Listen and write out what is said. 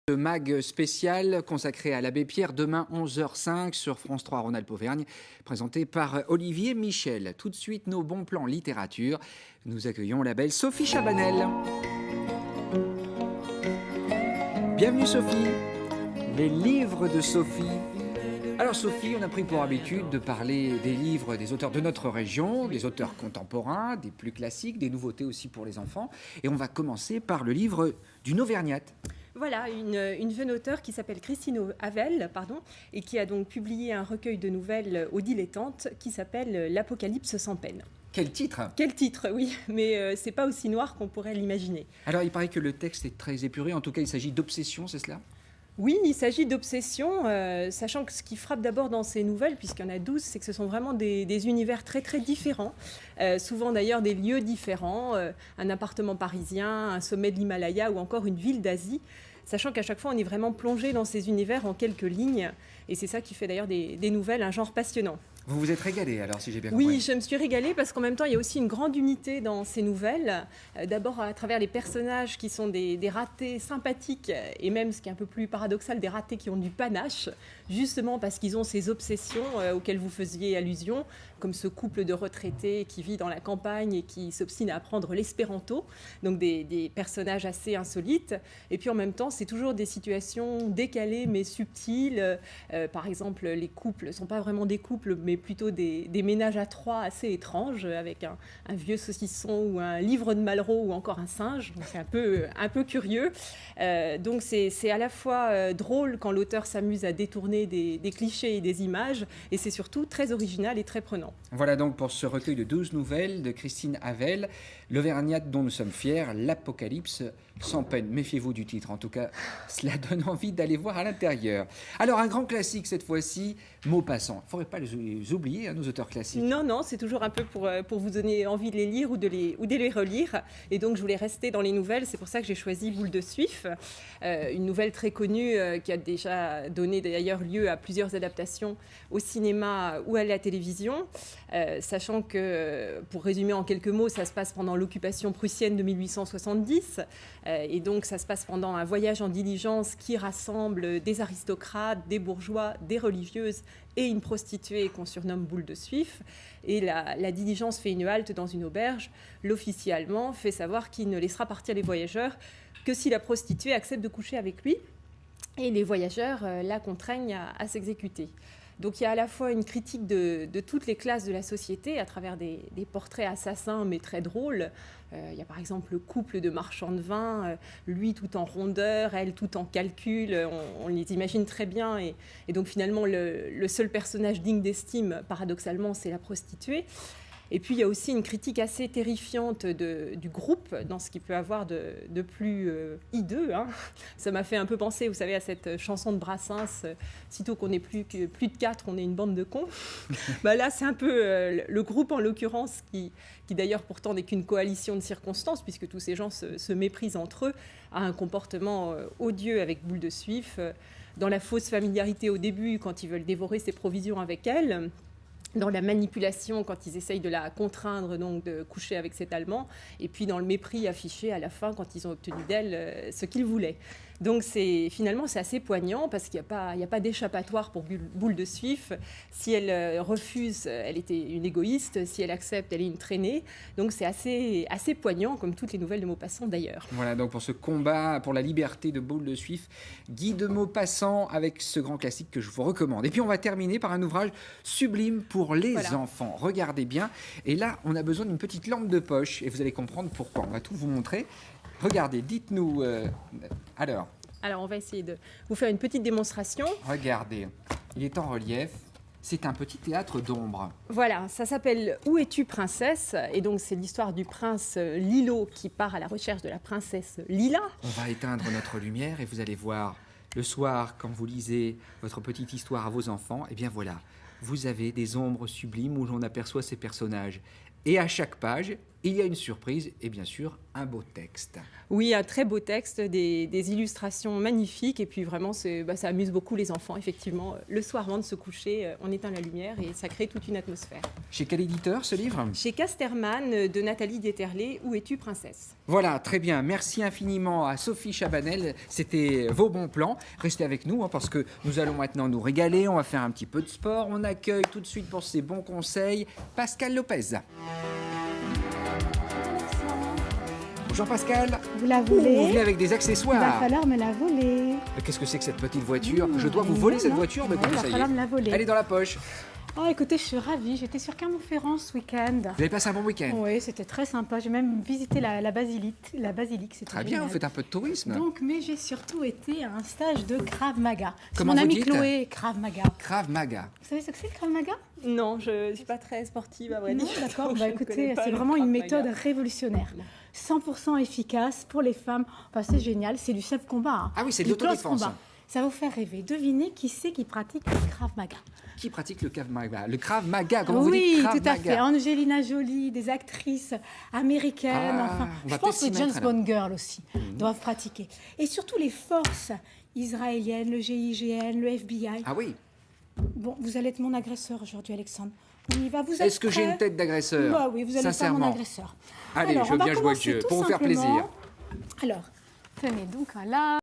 Le mag spécial consacré à l'abbé Pierre, demain 11h05 sur France 3 Rhône-Alpes-Auvergne, présenté par Olivier Michel. Tout de suite, nos bons plans littérature. Nous accueillons la belle Sophie Chabanel. Bienvenue Sophie, les livres de Sophie. Alors Sophie, on a pris pour habitude de parler des livres des auteurs de notre région, des auteurs contemporains, des plus classiques, des nouveautés aussi pour les enfants. Et on va commencer par le livre d'une Auvergnate. Voilà, une jeune auteure qui s'appelle Christine Havel, et qui a donc publié un recueil de nouvelles aux dilettantes qui s'appelle L'Apocalypse sans peine. Quel titre! Quel titre, oui, mais c'est pas aussi noir qu'on pourrait l'imaginer. Alors il paraît que le texte est très épuré, en tout cas il s'agit d'obsession, c'est cela? Oui, il s'agit d'obsession, sachant que ce qui frappe d'abord dans ces nouvelles, puisqu'il y en a 12, c'est que ce sont vraiment des univers très très différents, souvent d'ailleurs des lieux différents, un appartement parisien, un sommet de l'Himalaya ou encore une ville d'Asie, sachant qu'à chaque fois on est vraiment plongé dans ces univers en quelques lignes, et c'est ça qui fait d'ailleurs des nouvelles un genre passionnant. Vous vous êtes régalé alors, si j'ai bien compris. Oui, je me suis régalée parce qu'en même temps, il y a aussi une grande unité dans ces nouvelles. D'abord, à travers les personnages qui sont des ratés sympathiques et même, ce qui est un peu plus paradoxal, des ratés qui ont du panache, justement parce qu'ils ont ces obsessions auxquelles vous faisiez allusion, comme ce couple de retraités qui vit dans la campagne et qui s'obstine à apprendre l'espéranto. Donc des personnages assez insolites. Et puis en même temps, c'est toujours des situations décalées mais subtiles. Par exemple, les couples ne sont pas vraiment des couples, mais plutôt des ménages à trois assez étranges, avec un vieux saucisson ou un livre de Malraux ou encore un singe. Donc c'est un peu curieux. Donc c'est à la fois drôle quand l'auteur s'amuse à détourner des clichés et des images, et c'est surtout très original et très prenant. Voilà donc pour ce recueil de 12 nouvelles de Christine Havel, l'Auvergnate dont nous sommes fiers, L'Apocalypse sans peine. Méfiez-vous du titre, en tout cas, cela donne envie d'aller voir à l'intérieur. Alors un grand classique cette fois-ci, Maupassant. Il ne faudrait pas les oublier, hein, nos auteurs classiques. Non, c'est toujours un peu pour vous donner envie de les lire ou de les relire. Et donc je voulais rester dans les nouvelles, c'est pour ça que j'ai choisi Boule de Suif, une nouvelle très connue qui a déjà donné d'ailleurs lieu à plusieurs adaptations au cinéma ou à la télévision. Sachant que, pour résumer en quelques mots, ça se passe pendant l'occupation prussienne de 1870, et donc ça se passe pendant un voyage en diligence qui rassemble des aristocrates, des bourgeois, des religieuses et une prostituée qu'on surnomme Boule de Suif. Et la diligence fait une halte dans une auberge. L'officier allemand fait savoir qu'il ne laissera partir les voyageurs que si la prostituée accepte de coucher avec lui, et les voyageurs la contraignent à s'exécuter. Donc il y a à la fois une critique de toutes les classes de la société à travers des portraits assassins mais très drôles. Il y a par exemple le couple de marchands de vin, lui tout en rondeur, elle tout en calcul, on les imagine très bien, et donc finalement le seul personnage digne d'estime, paradoxalement, c'est la prostituée. Et puis il y a aussi une critique assez terrifiante du groupe dans ce qu'il peut avoir de plus hideux. Hein. Ça m'a fait un peu penser, vous savez, à cette chanson de Brassens, sitôt qu'on est plus de 4, on est une bande de cons. Là, c'est un peu le groupe en l'occurrence qui d'ailleurs pourtant n'est qu'une coalition de circonstances, puisque tous ces gens se méprisent entre eux, a un comportement odieux avec Boule de Suif, dans la fausse familiarité au début quand ils veulent dévorer ses provisions avec elle, dans la manipulation quand ils essayent de la contraindre donc de coucher avec cet Allemand, et puis dans le mépris affiché à la fin quand ils ont obtenu d'elle ce qu'ils voulaient. Donc finalement c'est assez poignant parce qu'il n'y a pas d'échappatoire pour Boule de Suif. Si elle refuse, elle était une égoïste. Si elle accepte, elle est une traînée. Donc c'est assez poignant, comme toutes les nouvelles de Maupassant d'ailleurs. Voilà donc pour ce combat pour la liberté de Boule de Suif, Guy de Maupassant avec ce grand classique que je vous recommande. Et puis on va terminer par un ouvrage sublime pour les enfants. Regardez bien. Et là on a besoin d'une petite lampe de poche et vous allez comprendre pourquoi. On va tout vous montrer. Regardez, dites-nous alors. Alors on va essayer de vous faire une petite démonstration. Regardez, il est en relief. C'est un petit théâtre d'ombre. Voilà, ça s'appelle Où es-tu, princesse? Et donc c'est l'histoire du prince Lilo qui part à la recherche de la princesse Lila. On va éteindre notre lumière et vous allez voir, le soir, quand vous lisez votre petite histoire à vos enfants, eh bien voilà, vous avez des ombres sublimes où l'on aperçoit ces personnages. Et à chaque page, il y a une surprise et bien sûr un beau texte. Oui, un très beau texte, des illustrations magnifiques et puis vraiment ça amuse beaucoup les enfants. Effectivement, le soir avant de se coucher, on éteint la lumière et ça crée toute une atmosphère. Chez quel éditeur ce livre? Chez Casterman de Nathalie Déterlé, Où es-tu princesse? Voilà, très bien. Merci infiniment à Sophie Chabanel. C'était vos bons plans. Restez avec nous parce que nous allons maintenant nous régaler. On va faire un petit peu de sport. On accueille tout de suite pour ses bons conseils Pascal Lopez. Bonjour Pascal. Vous la voulez? Vous venez avec des accessoires. Il va falloir me la voler. Qu'est-ce que c'est que cette petite voiture? Je dois vous voler cette voiture, mais comment Il va ça y falloir est? me la voler. Elle est dans la poche. Oh, écoutez, je suis ravie. J'étais sur Clermont-Ferrand ce week-end. Vous avez passé un bon week-end? Oui, c'était très sympa. J'ai même visité la basilique. C'était Très bien, génial. vous faites un peu de tourisme. Donc, mais j'ai surtout été à un stage de Krav Maga. C'est Comment mon vous amie dites? Chloé, Krav Maga. Krav Maga. Vous savez ce que c'est le Krav Maga? Non, je ne suis pas très sportive à vrai dire. Non, d'accord. Donc Bah, je ne connais écoutez, pas c'est le vraiment Krav une Maga. méthode révolutionnaire. 100% efficace pour les femmes. Enfin, c'est génial. C'est du self-combat. Hein. Ah oui, c'est de Du close l'autodéfense. combat. Ça va vous faire rêver. Devinez qui c'est qui pratique le Krav Maga. Qui pratique le Krav Maga? Le Krav Maga, comment vous Oui, dites Krav tout à Maga. fait. Angelina Jolie, des actrices américaines, Ah, enfin, on je va pense peut-être que s'y les mettre, James Bond Girls aussi doivent pratiquer. Et surtout les forces israéliennes, le GIGN, le FBI. Ah oui. Bon, vous allez être mon agresseur aujourd'hui, Alexandre. On y va, vous êtes Est-ce que j'ai prêts? une tête d'agresseur? Bah oui, vous allez être mon Sincèrement. agresseur. Allez, Alors, je veux on va bien jouer le commencer jeu tout pour vous faire simplement. plaisir. Alors, tenez donc là.